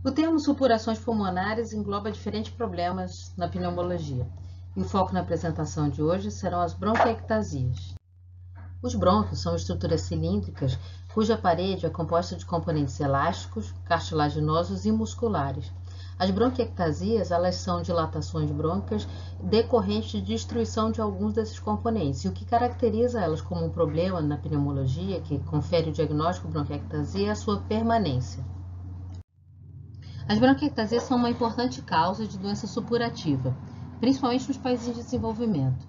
O termo supurações pulmonares engloba diferentes problemas na pneumologia. E o foco na apresentação de hoje serão as bronquiectasias. Os brônquios são estruturas cilíndricas cuja parede é composta de componentes elásticos, cartilaginosos e musculares. As bronquiectasias, elas são dilatações brônquicas decorrentes de destruição de alguns desses componentes. E o que caracteriza elas como um problema na pneumologia, que confere o diagnóstico bronquiectasia, é a sua permanência. As bronquiectasias são uma importante causa de doença supurativa, principalmente nos países em desenvolvimento.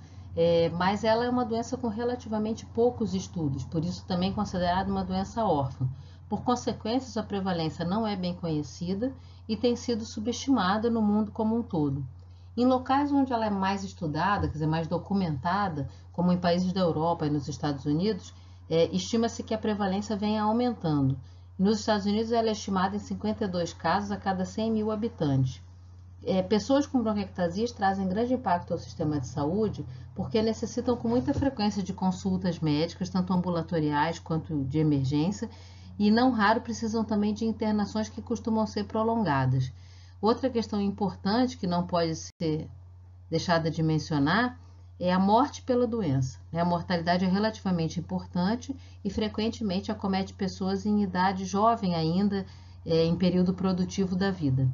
Mas ela é uma doença com relativamente poucos estudos, por isso também considerada uma doença órfã. Por consequência, sua prevalência não é bem conhecida e tem sido subestimada no mundo como um todo. Em locais onde ela é mais estudada, quer dizer, mais documentada, como em países da Europa e nos Estados Unidos, estima-se que a prevalência venha aumentando. Nos Estados Unidos, ela é estimada em 52 casos a cada 100 mil habitantes. Pessoas com bronquiectasias trazem grande impacto ao sistema de saúde porque necessitam com muita frequência de consultas médicas, tanto ambulatoriais quanto de emergência, e não raro precisam também de internações que costumam ser prolongadas. Outra questão importante que não pode ser deixada de mencionar é a morte pela doença. A mortalidade é relativamente importante e frequentemente acomete pessoas em idade jovem ainda, em período produtivo da vida.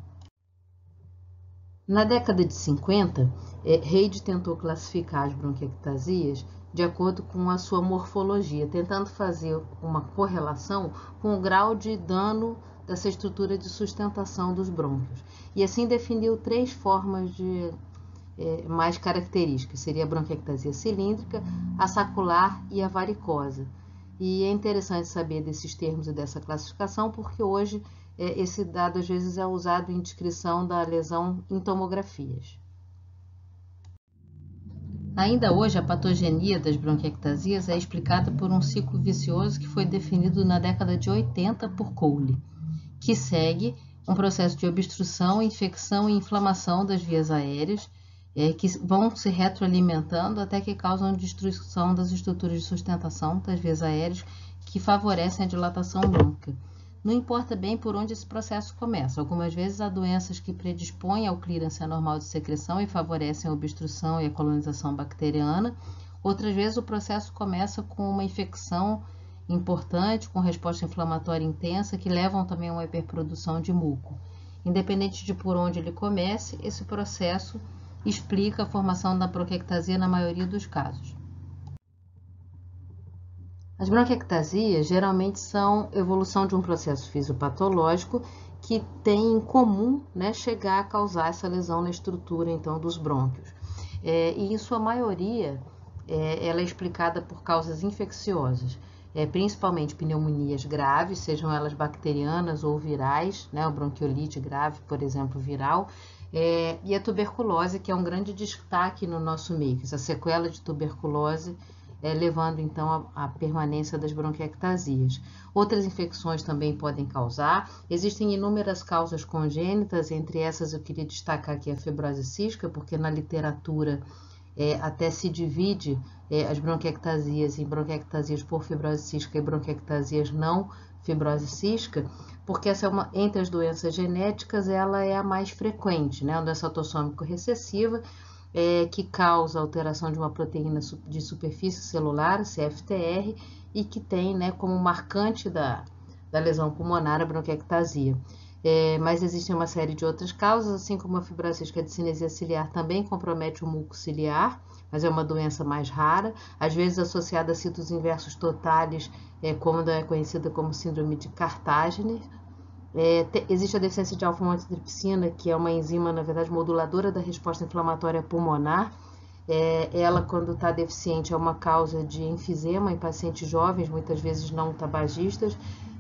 Na década de 50, Reid tentou classificar as bronquiectasias de acordo com a sua morfologia, tentando fazer uma correlação com o grau de dano dessa estrutura de sustentação dos brônquios. E assim definiu 3 formas mais características, seria a bronquiectasia cilíndrica, a sacular e a varicosa. E é interessante saber desses termos e dessa classificação, porque hoje esse dado às vezes é usado em descrição da lesão em tomografias. Ainda hoje, a patogenia das bronquiectasias é explicada por um ciclo vicioso que foi definido na década de 80 por Cowley, que segue um processo de obstrução, infecção e inflamação das vias aéreas, que vão se retroalimentando até que causam destruição das estruturas de sustentação das vias aéreas, que favorecem a dilatação brônquica. Não importa bem por onde esse processo começa. Algumas vezes há doenças que predispõem ao clearance anormal de secreção e favorecem a obstrução e a colonização bacteriana. Outras vezes o processo começa com uma infecção importante, com resposta inflamatória intensa, que levam também a uma hiperprodução de muco. Independente de por onde ele comece, esse processo explica a formação da bronquiectasia na maioria dos casos. As bronquiectasias geralmente são evolução de um processo fisiopatológico que tem em comum, chegar a causar essa lesão na estrutura então dos brônquios. E em sua maioria, ela é explicada por causas infecciosas, principalmente pneumonias graves, sejam elas bacterianas ou virais, a bronquiolite grave, por exemplo, viral, e a tuberculose, que é um grande destaque no nosso meio, essa sequela de tuberculose, levando então à permanência das bronquiectasias. Outras infecções também podem causar. Existem inúmeras causas congênitas, entre essas eu queria destacar aqui a fibrose cística, porque na literatura até se divide as bronquiectasias em bronquiectasias por fibrose cística e bronquiectasias não fibrose cística, porque essa entre as doenças genéticas ela é a mais frequente, uma doença autossômico recessiva, que causa alteração de uma proteína de superfície celular, CFTR, e que tem como marcante da lesão pulmonar a bronquiectasia. Mas existem uma série de outras causas, assim como a fibrose cística de cinesia ciliar também compromete o muco ciliar, mas é uma doença mais rara, às vezes associada a citos inversos totalis, como é conhecida como síndrome de Cartagena. Existe a deficiência de alfa-maltotripsina, que é uma enzima, na verdade, moduladora da resposta inflamatória pulmonar. Ela, quando está deficiente, é uma causa de enfisema em pacientes jovens, muitas vezes não tabagistas,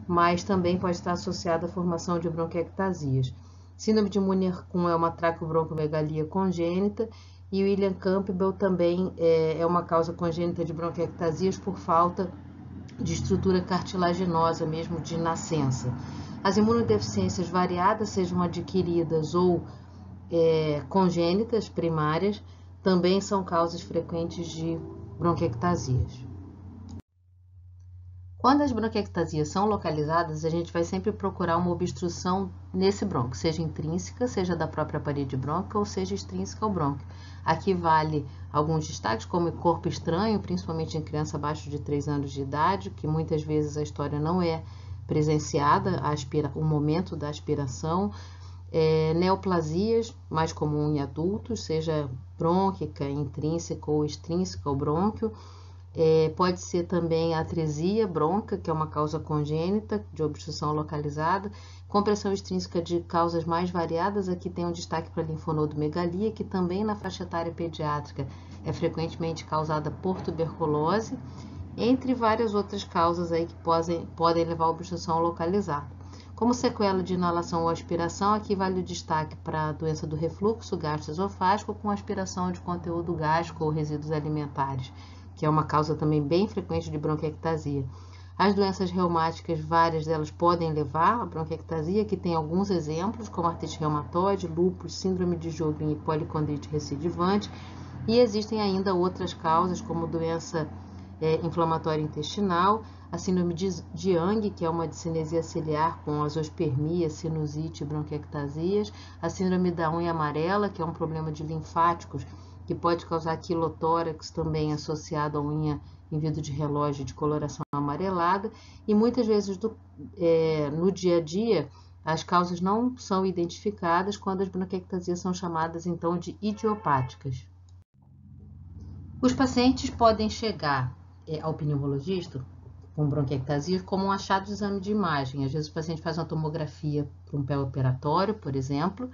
mas também pode estar associada à formação de bronquiectasias. Síndrome de Muir-Kuhn é uma traqueobroncomegalia congênita, e o William Campbell também é uma causa congênita de bronquiectasias por falta de estrutura cartilaginosa mesmo de nascença. As imunodeficiências variadas, sejam adquiridas ou congênitas primárias, também são causas frequentes de bronquiectasias. Quando as bronquiectasias são localizadas, a gente vai sempre procurar uma obstrução nesse brônquio, seja intrínseca, seja da própria parede brônquica ou seja extrínseca ao brônquio. Aqui vale alguns destaques, como corpo estranho, principalmente em criança abaixo de 3 anos de idade, que muitas vezes a história não é presenciada, o momento da aspiração. Neoplasias, mais comum em adultos, seja brônquica, intrínseca ou extrínseca ao brônquio. Pode ser também a atresia brônquica, que é uma causa congênita de obstrução localizada. Compressão extrínseca de causas mais variadas, aqui tem um destaque para a linfonodomegalia, que também na faixa etária pediátrica é frequentemente causada por tuberculose, entre várias outras causas aí que podem levar a obstrução localizada. Como sequela de inalação ou aspiração, aqui vale o destaque para a doença do refluxo gastroesofágico com aspiração de conteúdo gástrico ou resíduos alimentares, que é uma causa também bem frequente de bronquiectasia. As doenças reumáticas, várias delas podem levar à bronquiectasia, que tem alguns exemplos, como artrite reumatoide, lúpus, síndrome de Sjögren e policondrite recidivante, e existem ainda outras causas, como doença inflamatória intestinal, a síndrome de Young, que é uma discinesia ciliar com azospermia, sinusite e bronquiectasias, a síndrome da unha amarela, que é um problema de linfáticos, que pode causar quilotórax, também associado à unha em vidro de relógio de coloração amarelada, e muitas vezes no dia a dia as causas não são identificadas quando as bronquiectasias são chamadas então de idiopáticas. Os pacientes podem chegar ao pneumologista com bronquiectasias como um achado de exame de imagem. Às vezes o paciente faz uma tomografia para um pré-operatório, por exemplo,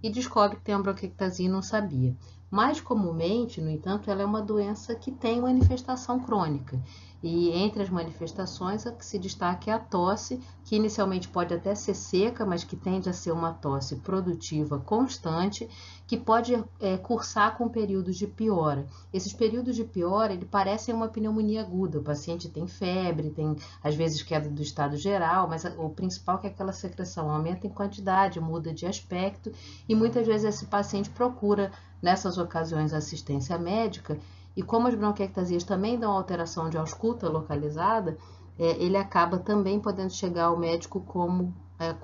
e descobre que tem uma bronquiectasia e não sabia. Mais comumente, no entanto, ela é uma doença que tem manifestação crônica. E entre as manifestações, a que se destaca é a tosse, que inicialmente pode até ser seca, mas que tende a ser uma tosse produtiva constante, que pode cursar com períodos de piora. Esses períodos de piora, ele parecem uma pneumonia aguda. O paciente tem febre, tem às vezes queda do estado geral, mas o principal é que aquela secreção aumenta em quantidade, muda de aspecto, e muitas vezes esse paciente procura, nessas ocasiões, assistência médica, e como as bronquiectasias também dão alteração de ausculta localizada, ele acaba também podendo chegar ao médico com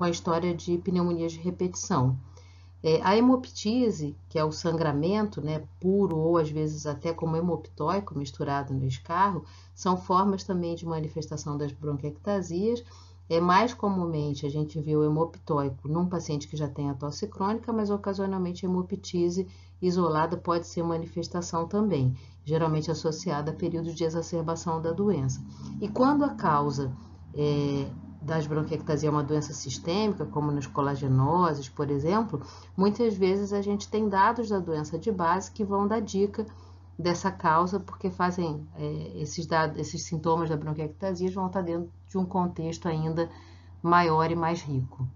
a história de pneumonias de repetição. A hemoptise, que é o sangramento, né, puro ou às vezes até como hemoptóico misturado no escarro, são formas também de manifestação das bronquiectasias. Mais comumente a gente vê o hemoptóico num paciente que já tem a tosse crônica, mas ocasionalmente a hemoptise isolada pode ser manifestação também, geralmente associada a períodos de exacerbação da doença. E quando a causa das bronquiectasias é uma doença sistêmica, como nas colagenoses, por exemplo, muitas vezes a gente tem dados da doença de base que vão dar dica dessa causa, porque fazem esses sintomas da bronquiectasia vão estar dentro de um contexto ainda maior e mais rico.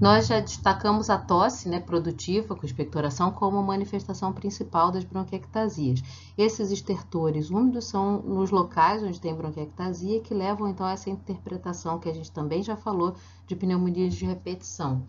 Nós já destacamos a tosse, né, produtiva com expectoração como manifestação principal das bronquiectasias. Esses estertores úmidos são nos locais onde tem bronquiectasia que levam então a essa interpretação que a gente também já falou de pneumonias de repetição.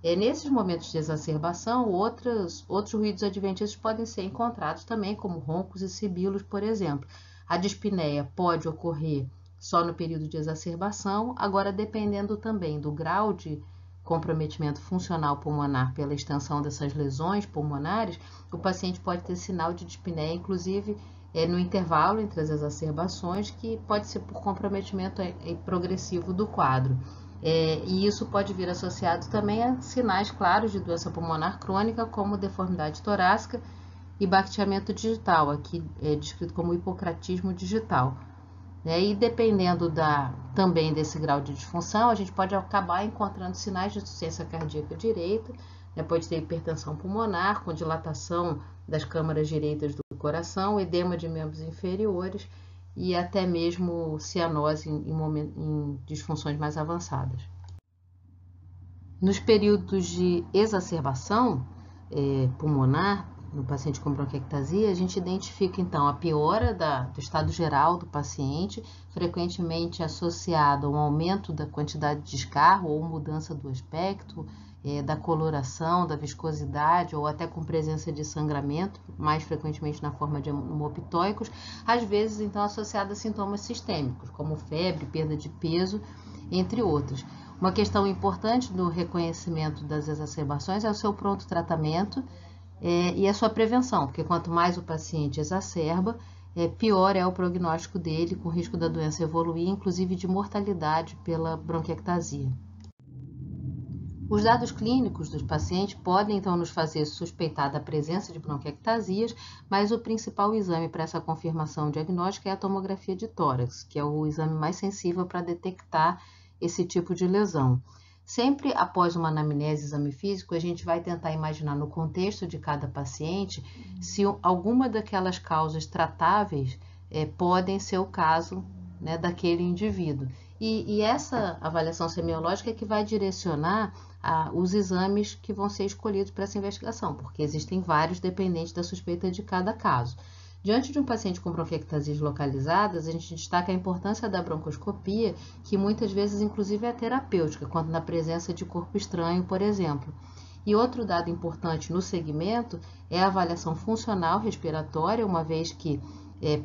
Nesses momentos de exacerbação, outros ruídos adventícios podem ser encontrados também, como roncos e sibilos, por exemplo. A dispneia pode ocorrer só no período de exacerbação, agora dependendo também do grau de comprometimento funcional pulmonar pela extensão dessas lesões pulmonares, o paciente pode ter sinal de dispneia, inclusive no intervalo entre as exacerbações, que pode ser por comprometimento progressivo do quadro. E isso pode vir associado também a sinais claros de doença pulmonar crônica, como deformidade torácica e baqueamento digital, aqui é descrito como hipocratismo digital. E dependendo também desse grau de disfunção, a gente pode acabar encontrando sinais de insuficiência cardíaca direita, pode ter hipertensão pulmonar, com dilatação das câmaras direitas do coração, edema de membros inferiores e até mesmo cianose em disfunções mais avançadas. Nos períodos de exacerbação pulmonar, no paciente com bronquiectasia, a gente identifica então a piora do estado geral do paciente, frequentemente associado a um aumento da quantidade de escarro ou mudança do aspecto, da coloração, da viscosidade ou até com presença de sangramento, mais frequentemente na forma de hemoptóicos, às vezes então associada a sintomas sistêmicos, como febre, perda de peso, entre outros. Uma questão importante do reconhecimento das exacerbações é o seu pronto tratamento e a sua prevenção, porque quanto mais o paciente exacerba, pior é o prognóstico dele, com risco da doença evoluir, inclusive de mortalidade pela bronquiectasia. Os dados clínicos dos pacientes podem, então, nos fazer suspeitar da presença de bronquiectasias, mas o principal exame para essa confirmação diagnóstica é a tomografia de tórax, que é o exame mais sensível para detectar esse tipo de lesão. Sempre após uma anamnese e exame físico, a gente vai tentar imaginar no contexto de cada paciente se alguma daquelas causas tratáveis podem ser o caso, né, daquele indivíduo. E essa avaliação semiológica é que vai direcionar os exames que vão ser escolhidos para essa investigação, porque existem vários dependentes da suspeita de cada caso. Diante de um paciente com bronquiectasias localizadas, a gente destaca a importância da broncoscopia, que muitas vezes, inclusive, é terapêutica, quando na presença de corpo estranho, por exemplo. E outro dado importante no segmento é a avaliação funcional respiratória, uma vez que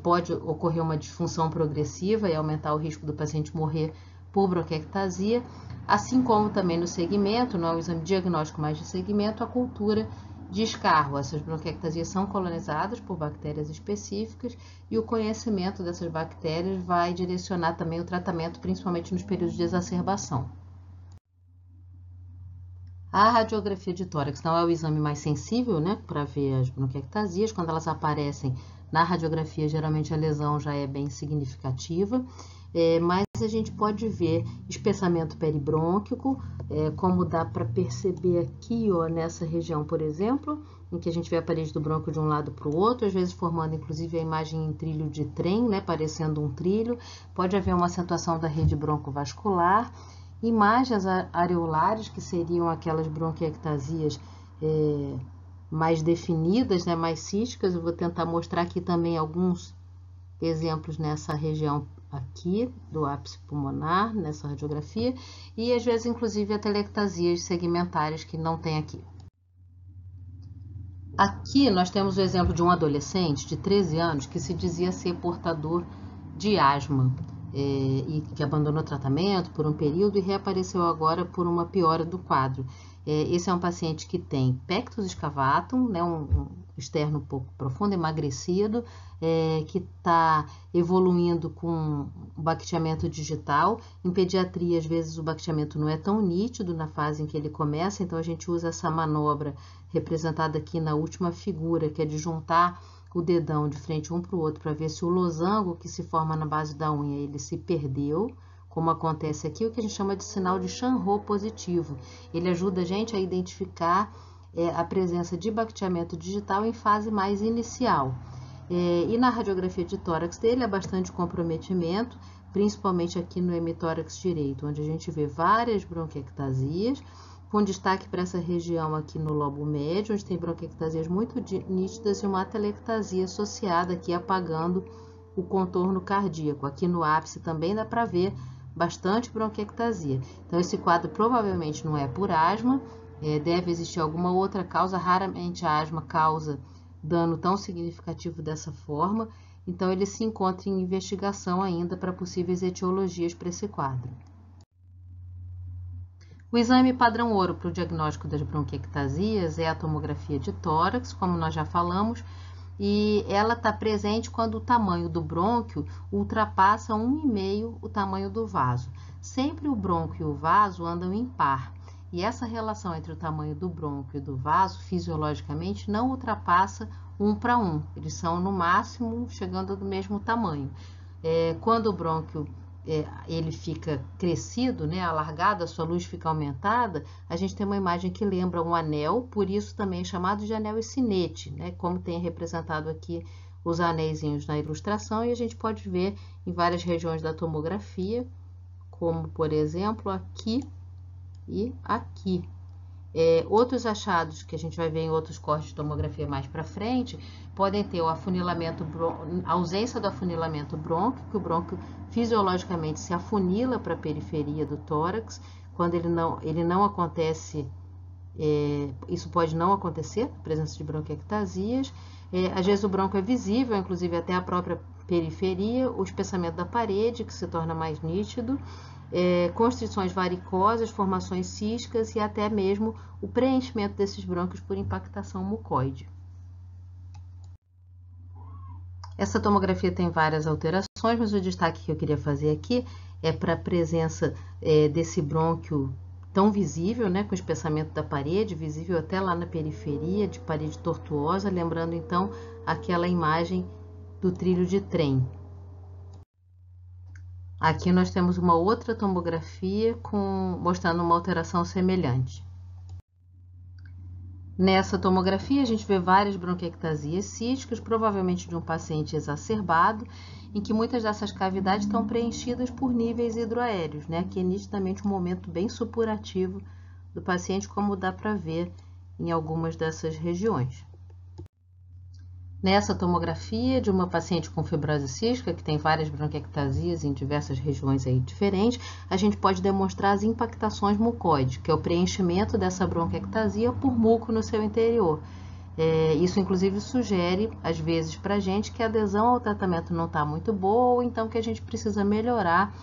pode ocorrer uma disfunção progressiva e aumentar o risco do paciente morrer por bronquiectasia, assim como também no segmento, não é um exame diagnóstico, mas de segmento, a cultura de escarro. Essas bronquiectasias são colonizadas por bactérias específicas e o conhecimento dessas bactérias vai direcionar também o tratamento, principalmente nos períodos de exacerbação. A radiografia de tórax não é o exame mais sensível, né, para ver as bronquiectasias. Quando elas aparecem na radiografia, geralmente a lesão já é bem significativa, mas a gente pode ver espessamento peribrônquico, como dá para perceber aqui, ó, nessa região, por exemplo, em que a gente vê a parede do brônquio de um lado para o outro, às vezes formando inclusive a imagem em trilho de trem, né, parecendo um trilho. Pode haver uma acentuação da rede broncovascular. Imagens areolares, que seriam aquelas bronquiectasias mais definidas, né, mais císticas. Eu vou tentar mostrar aqui também alguns exemplos nessa região aqui do ápice pulmonar, nessa radiografia, e às vezes inclusive atelectasias segmentares que não tem aqui. Aqui nós temos o exemplo de um adolescente de 13 anos que se dizia ser portador de asma. E que abandonou o tratamento por um período e reapareceu agora por uma piora do quadro. Esse é um paciente que tem pectus excavatum, né, um externo um pouco profundo, emagrecido, que está evoluindo com o bacteamento digital. Em pediatria, às vezes, o bacteamento não é tão nítido na fase em que ele começa, então a gente usa essa manobra representada aqui na última figura, que é de juntar o dedão de frente um para o outro para ver se o losango que se forma na base da unha ele se perdeu, como acontece aqui, o que a gente chama de sinal de Chanrot positivo. Ele ajuda a gente a identificar a presença de bacteamento digital em fase mais inicial. E na radiografia de tórax dele há bastante comprometimento, principalmente aqui no hemitórax direito, onde a gente vê várias bronquiectasias, com destaque para essa região aqui no lobo médio, onde tem bronquiectasias muito nítidas e uma atelectasia associada aqui, apagando o contorno cardíaco. Aqui no ápice também dá para ver bastante bronquiectasia. Então, esse quadro provavelmente não é por asma, deve existir alguma outra causa. Raramente a asma causa dano tão significativo dessa forma, então ele se encontra em investigação ainda para possíveis etiologias para esse quadro. O exame padrão ouro para o diagnóstico das bronquiectasias é a tomografia de tórax, como nós já falamos, e ela está presente quando o tamanho do brônquio ultrapassa 1,5 o tamanho do vaso. Sempre o brônquio e o vaso andam em par, e essa relação entre o tamanho do brônquio e do vaso, fisiologicamente, não ultrapassa 1 para 1. Eles são, no máximo, chegando do mesmo tamanho. Quando o brônquio ele fica crescido, né, alargado, a sua luz fica aumentada, a gente tem uma imagem que lembra um anel, por isso também é chamado de anel e sinete, né, como tem representado aqui os anéisinhos na ilustração, e a gente pode ver em várias regiões da tomografia, como por exemplo aqui e aqui. Outros achados que a gente vai ver em outros cortes de tomografia mais para frente podem ter o afunilamento, a ausência do afunilamento brônquio, que o brônquio fisiologicamente se afunila para a periferia do tórax. Quando ele não acontece Isso pode não acontecer, a presença de bronquiectasias. Às vezes o bronco é visível, inclusive até a própria periferia, o espessamento da parede, que se torna mais nítido, constrições varicosas, formações císticas e até mesmo o preenchimento desses brônquios por impactação mucoide. Essa tomografia tem várias alterações, mas o destaque que eu queria fazer aqui é para a presença desse brônquio tão visível, né, com o espessamento da parede, visível até lá na periferia, de parede tortuosa, lembrando então aquela imagem do trilho de trem. Aqui nós temos uma outra tomografia mostrando uma alteração semelhante. Nessa tomografia, a gente vê várias bronquiectasias císticas, provavelmente de um paciente exacerbado, em que muitas dessas cavidades estão preenchidas por níveis hidroaéreos, né? Que é nitidamente um momento bem supurativo do paciente, como dá para ver em algumas dessas regiões. Nessa tomografia de uma paciente com fibrose cística, que tem várias bronquiectasias em diversas regiões aí diferentes, a gente pode demonstrar as impactações mucoides, que é o preenchimento dessa bronquiectasia por muco no seu interior. Isso, inclusive, sugere, às vezes, para a gente que a adesão ao tratamento não está muito boa, ou então que a gente precisa melhorar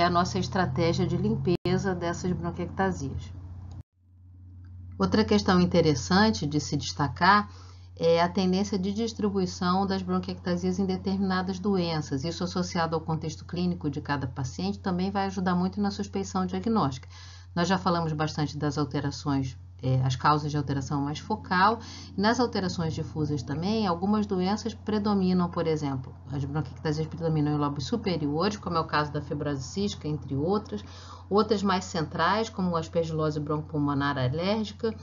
a nossa estratégia de limpeza dessas bronquiectasias. Outra questão interessante de se destacar é a tendência de distribuição das bronquiectasias em determinadas doenças. Isso associado ao contexto clínico de cada paciente também vai ajudar muito na suspeição diagnóstica. Nós já falamos bastante das alterações, as causas de alteração mais focal. Nas alterações difusas também, algumas doenças predominam, por exemplo, as bronquiectasias predominam em lobos superiores, como é o caso da fibrose cística, entre outras. Outras mais centrais, como a aspergilose broncopulmonar alérgica.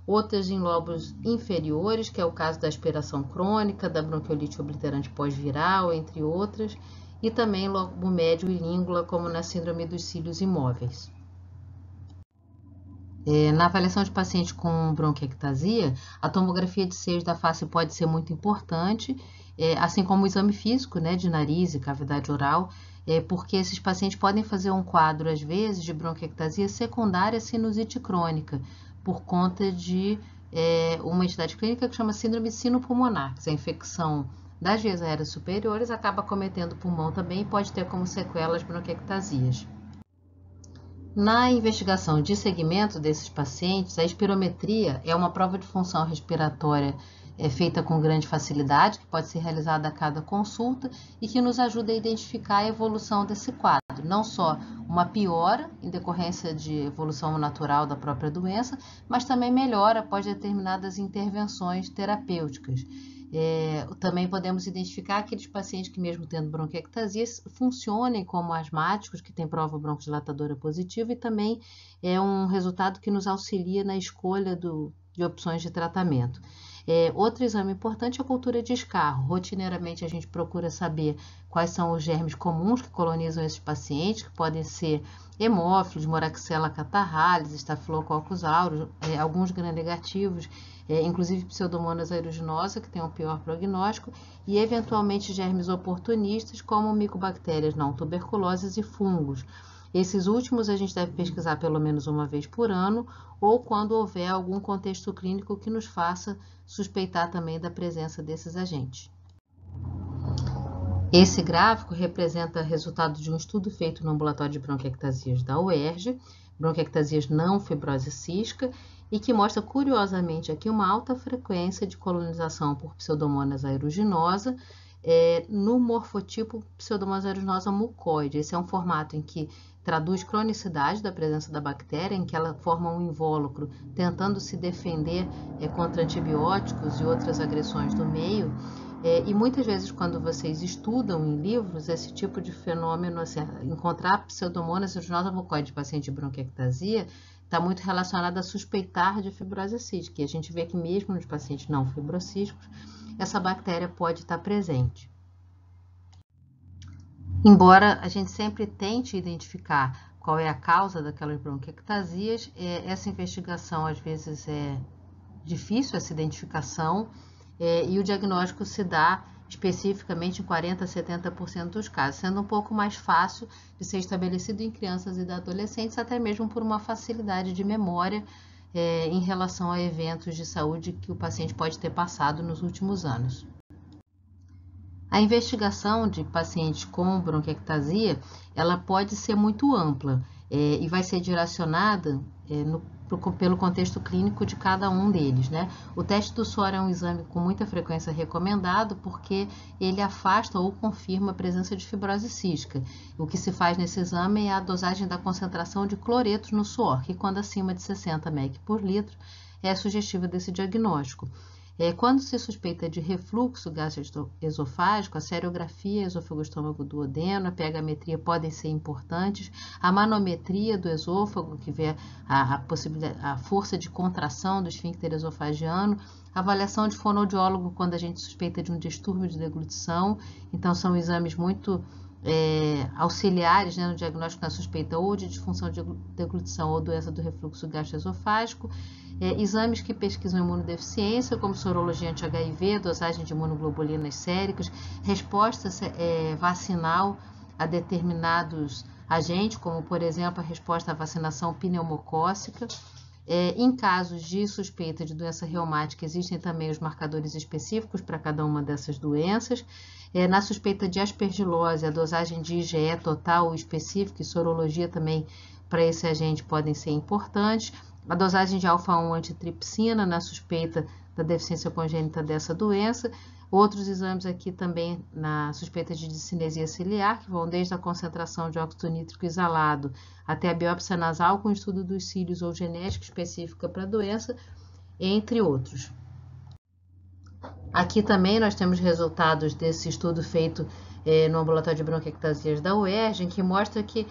Outras em lobos inferiores, que é o caso da aspiração crônica, da bronquiolite obliterante pós-viral, entre outras, e também lobo médio e língula, como na síndrome dos cílios imóveis. Na avaliação de pacientes com bronquiectasia, a tomografia de seios da face pode ser muito importante, assim como o exame físico, né, de nariz e cavidade oral, porque esses pacientes podem fazer um quadro, às vezes, de bronquiectasia secundária à sinusite crônica, por conta de uma entidade clínica que chama síndrome sino-pulmonar, que é a infecção das vias aéreas superiores, acaba cometendo o pulmão também e pode ter como sequela as bronquiectasias. Na investigação de segmento desses pacientes, a espirometria é uma prova de função respiratória feita com grande facilidade, que pode ser realizada a cada consulta e que nos ajuda a identificar a evolução desse quadro. Não só uma piora em decorrência de evolução natural da própria doença, mas também melhora após determinadas intervenções terapêuticas. Também podemos identificar aqueles pacientes que, mesmo tendo bronquiectasias, funcionem como asmáticos, que têm prova broncodilatadora positiva, e também é um resultado que nos auxilia na escolha de opções de tratamento. Outro exame importante é a cultura de escarro. Rotineiramente a gente procura saber quais são os germes comuns que colonizam esses pacientes, que podem ser hemófilos, moraxella catarrhalis, estafilococcus aureus, alguns gram-negativos, inclusive pseudomonas aeruginosa, que tem um pior prognóstico, e eventualmente germes oportunistas, como micobactérias não tuberculosas e fungos. Esses últimos a gente deve pesquisar pelo menos uma vez por ano, ou quando houver algum contexto clínico que nos faça suspeitar também da presença desses agentes. Esse gráfico representa resultado de um estudo feito no ambulatório de bronquiectasias da UERJ, bronquiectasias não fibrose cística, e que mostra curiosamente aqui uma alta frequência de colonização por pseudomonas aeruginosa no morfotipo pseudomonas aeruginosa mucoide. Esse é um formato em que traduz cronicidade da presença da bactéria, em que ela forma um invólucro tentando se defender contra antibióticos e outras agressões do meio. E muitas vezes, quando vocês estudam em livros esse tipo de fenômeno, assim, encontrar pseudomonas aeruginosa mucoide de paciente de bronquiectasia está muito relacionado a suspeitar de fibrose cística. E a gente vê que mesmo nos pacientes não fibrocísticos, essa bactéria pode estar presente. Embora a gente sempre tente identificar qual é a causa daquelas bronquiectasias, essa investigação às vezes é difícil, essa identificação, e o diagnóstico se dá especificamente em 40% a 70% dos casos, sendo um pouco mais fácil de ser estabelecido em crianças e adolescentes, até mesmo por uma facilidade de memória em relação a eventos de saúde que o paciente pode ter passado nos últimos anos. A investigação de pacientes com bronquiectasia, ela pode ser muito ampla e vai ser direcionada pelo contexto clínico de cada um deles, né? O teste do suor é um exame com muita frequência recomendado porque ele afasta ou confirma a presença de fibrose cística. O que se faz nesse exame é a dosagem da concentração de cloretos no suor, que quando acima de 60 mEq por litro é sugestiva desse diagnóstico. Quando se suspeita de refluxo gastroesofágico, a serografia esôfago-estômago-duodeno, a pH-metria podem ser importantes, a manometria do esôfago, que vê a força de contração do esfíncter esofagiano, a avaliação de fonoaudiólogo quando a gente suspeita de um distúrbio de deglutição. Então, são exames muito auxiliares, né, no diagnóstico da suspeita ou de disfunção de deglutição ou doença do refluxo gastroesofágico. Exames que pesquisam imunodeficiência, como sorologia anti-HIV, dosagem de imunoglobulinas séricas, resposta vacinal a determinados agentes, como, por exemplo, a resposta à vacinação pneumocócica. Em casos de suspeita de doença reumática, existem também os marcadores específicos para cada uma dessas doenças. Na suspeita de aspergilose, a dosagem de IgE total específica e sorologia também para esse agente podem ser importantes. A dosagem de alfa-1 antitripsina na suspeita da deficiência congênita dessa doença. Outros exames aqui também na suspeita de discinesia ciliar, que vão desde a concentração de óxido nítrico exalado até a biópsia nasal com estudo dos cílios ou genética específica para a doença, entre outros. Aqui também nós temos resultados desse estudo feito no ambulatório de bronquiectasias da UERJ, em que mostra que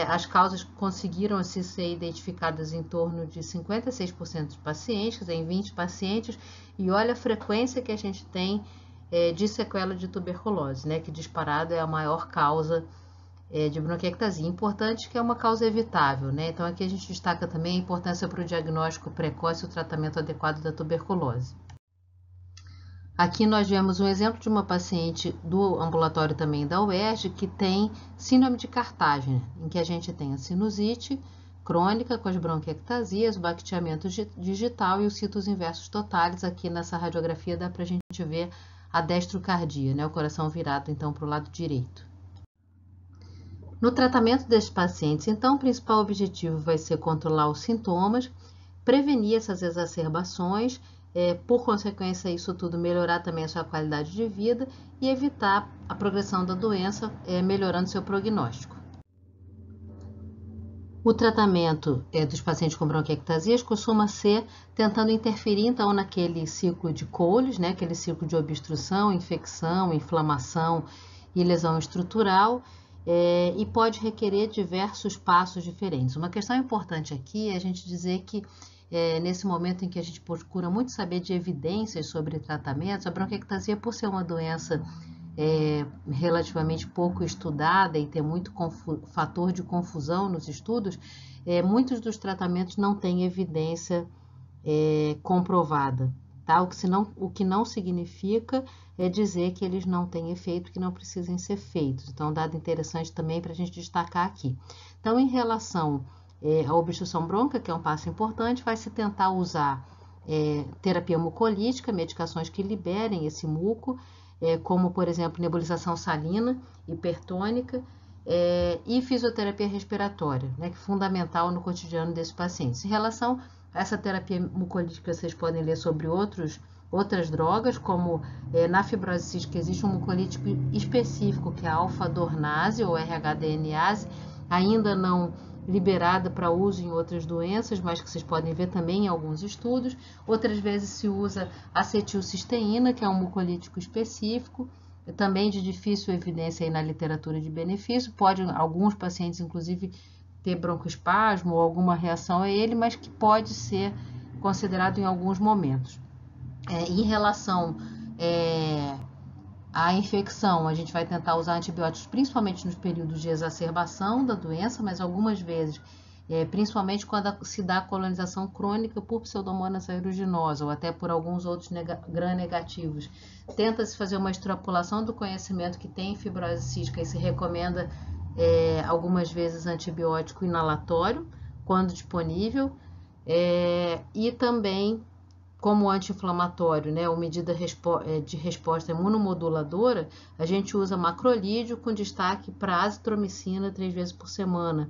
as causas conseguiram ser identificadas em torno de 56% dos pacientes, em 20 pacientes, e olha a frequência que a gente tem de sequela de tuberculose, né, que disparado é a maior causa de bronquiectasia. Importante que é uma causa evitável, né? Então aqui a gente destaca também a importância para o diagnóstico precoce e o tratamento adequado da tuberculose. Aqui nós vemos um exemplo de uma paciente do ambulatório também da UERJ que tem síndrome de Cartagena, em que a gente tem a sinusite crônica com as bronquiectasias, o bacteamento digital e os citos inversos totais. Aqui nessa radiografia dá para a gente ver a destrocardia, né? O coração virado então para o lado direito. No tratamento desses pacientes, então, o principal objetivo vai ser controlar os sintomas, prevenir essas exacerbações, por consequência, isso tudo melhorar também a sua qualidade de vida e evitar a progressão da doença, melhorando seu prognóstico. O tratamento dos pacientes com bronquiectasias costuma ser tentando interferir, então, naquele ciclo de Coles, né, aquele ciclo de obstrução, infecção, inflamação e lesão estrutural, e pode requerer diversos passos diferentes. Uma questão importante aqui é a gente dizer que nesse momento em que a gente procura muito saber de evidências sobre tratamentos, a bronquiectasia, por ser uma doença relativamente pouco estudada e ter muito fator de confusão nos estudos, muitos dos tratamentos não têm evidência comprovada, tá? O que não significa dizer que eles não têm efeito, que não precisem ser feitos. Então, um dado interessante também para a gente destacar aqui. Então, em relação a obstrução brônquica, que é um passo importante, vai se tentar usar terapia mucolítica, medicações que liberem esse muco, como, por exemplo, nebulização salina, hipertônica, e fisioterapia respiratória, né, que é fundamental no cotidiano desses pacientes. Em relação a essa terapia mucolítica, vocês podem ler sobre outras drogas, como na fibrose cística existe um mucolítico específico, que é a alfa-dornase ou RHDNase, ainda não liberada para uso em outras doenças, mas que vocês podem ver também em alguns estudos. Outras vezes se usa acetilcisteína, que é um mucolítico específico, também de difícil evidência aí na literatura de benefício. Pode alguns pacientes, inclusive, ter broncoespasmo ou alguma reação a ele, mas que pode ser considerado em alguns momentos. Em relação a infecção, a gente vai tentar usar antibióticos principalmente nos períodos de exacerbação da doença, mas algumas vezes, principalmente quando se dá colonização crônica por Pseudomonas aeruginosa ou até por alguns outros gram-negativos. Tenta-se fazer uma extrapolação do conhecimento que tem fibrose cística e se recomenda algumas vezes antibiótico inalatório, quando disponível, E também, como anti-inflamatório, né, ou medida de resposta imunomoduladora, a gente usa macrolídeo com destaque para azitromicina 3 vezes por semana.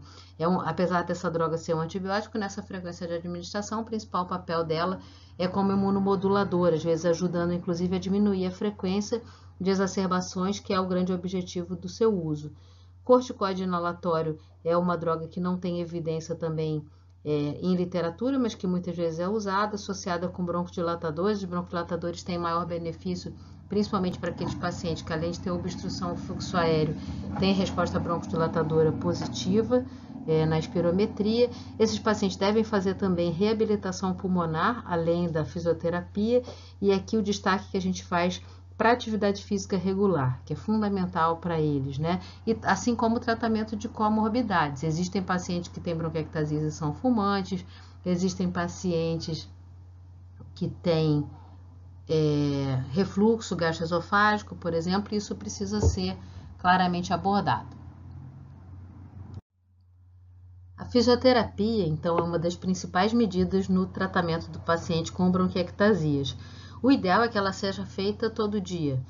Apesar dessa droga ser um antibiótico, nessa frequência de administração, o principal papel dela é como imunomoduladora, às vezes ajudando inclusive a diminuir a frequência de exacerbações, que é o grande objetivo do seu uso. Corticoide inalatório é uma droga que não tem evidência também em literatura, mas que muitas vezes é usada, associada com broncodilatadores. Os broncodilatadores têm maior benefício, principalmente para aqueles pacientes que, além de ter obstrução do fluxo aéreo, têm resposta broncodilatadora positiva na espirometria. Esses pacientes devem fazer também reabilitação pulmonar, além da fisioterapia, e aqui o destaque que a gente faz para atividade física regular, que é fundamental para eles, né? E assim como o tratamento de comorbidades. Existem pacientes que têm bronquiectasia e são fumantes, existem pacientes que têm refluxo gastroesofágico, por exemplo, e isso precisa ser claramente abordado. A fisioterapia, então, é uma das principais medidas no tratamento do paciente com bronquiectasias. O ideal é que ela seja feita todo dia.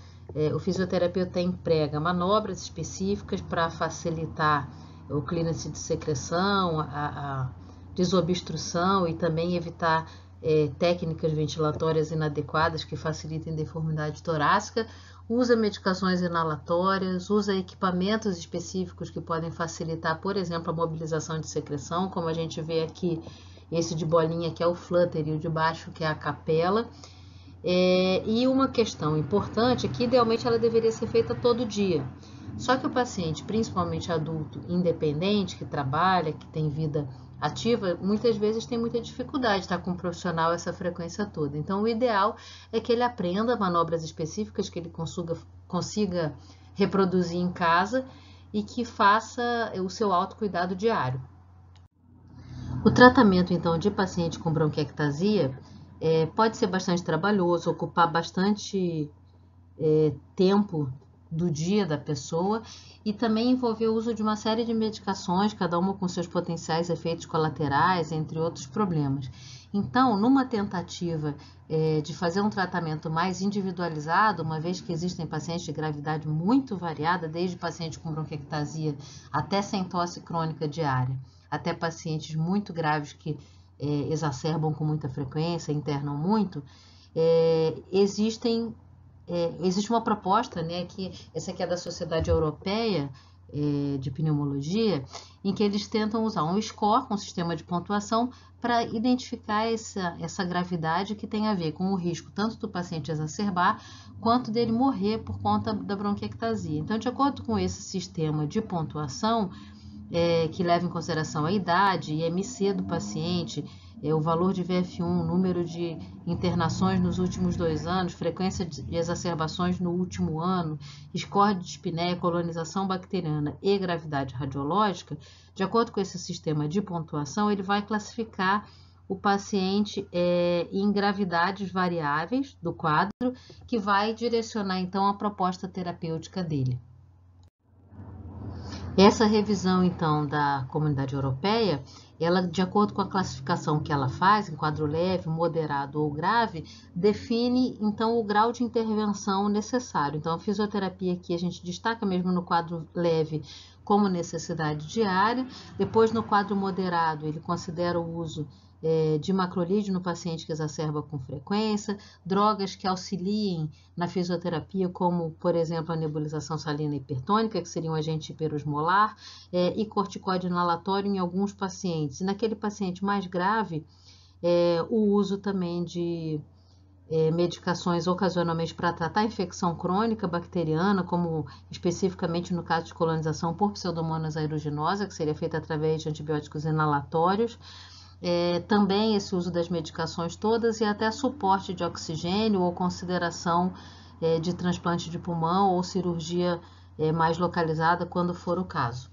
O fisioterapeuta emprega manobras específicas para facilitar o clearance de secreção, a desobstrução e também evitar técnicas ventilatórias inadequadas que facilitem deformidade torácica. Usa medicações inalatórias, usa equipamentos específicos que podem facilitar, por exemplo, a mobilização de secreção, como a gente vê aqui, esse de bolinha que é o flutter e o de baixo que é a capela. E uma questão importante é que idealmente ela deveria ser feita todo dia. Só que o paciente, principalmente adulto, independente, que trabalha, que tem vida ativa, muitas vezes tem muita dificuldade de estar com um profissional essa frequência toda. Então, o ideal é que ele aprenda manobras específicas, que ele consiga reproduzir em casa e que faça o seu autocuidado diário. O tratamento, então, de paciente com bronquiectasia pode ser bastante trabalhoso, ocupar bastante tempo do dia da pessoa e também envolver o uso de uma série de medicações, cada uma com seus potenciais efeitos colaterais, entre outros problemas. Então, numa tentativa de fazer um tratamento mais individualizado, uma vez que existem pacientes de gravidade muito variada, desde pacientes com bronquiectasia até sem tosse crônica diária, até pacientes muito graves que exacerbam com muita frequência, internam muito, existe uma proposta, né, que essa aqui é da Sociedade Europeia de Pneumologia, em que eles tentam usar um score, um sistema de pontuação, para identificar essa gravidade que tem a ver com o risco tanto do paciente exacerbar, quanto dele morrer por conta da bronquiectasia. Então, de acordo com esse sistema de pontuação, que leva em consideração a idade, IMC do paciente, o valor de VF1, número de internações nos últimos 2 anos, frequência de exacerbações no último ano, score de dispneia, colonização bacteriana e gravidade radiológica, de acordo com esse sistema de pontuação, ele vai classificar o paciente em gravidades variáveis do quadro, que vai direcionar então a proposta terapêutica dele. Essa revisão, então, da Comunidade Europeia, ela, de acordo com a classificação que ela faz, em quadro leve, moderado ou grave, define, então, o grau de intervenção necessário. Então, a fisioterapia aqui a gente destaca mesmo no quadro leve como necessidade diária. Depois, no quadro moderado, ele considera o uso de macrolídeo no paciente que exacerba com frequência, drogas que auxiliem na fisioterapia, como, por exemplo, a nebulização salina hipertônica, que seria um agente hiperosmolar, e corticoide inalatório em alguns pacientes. E naquele paciente mais grave, o uso também de medicações ocasionalmente para tratar a infecção crônica bacteriana, como especificamente no caso de colonização por Pseudomonas aeruginosa, que seria feita através de antibióticos inalatórios. Também esse uso das medicações todas e até suporte de oxigênio ou consideração de transplante de pulmão ou cirurgia mais localizada quando for o caso.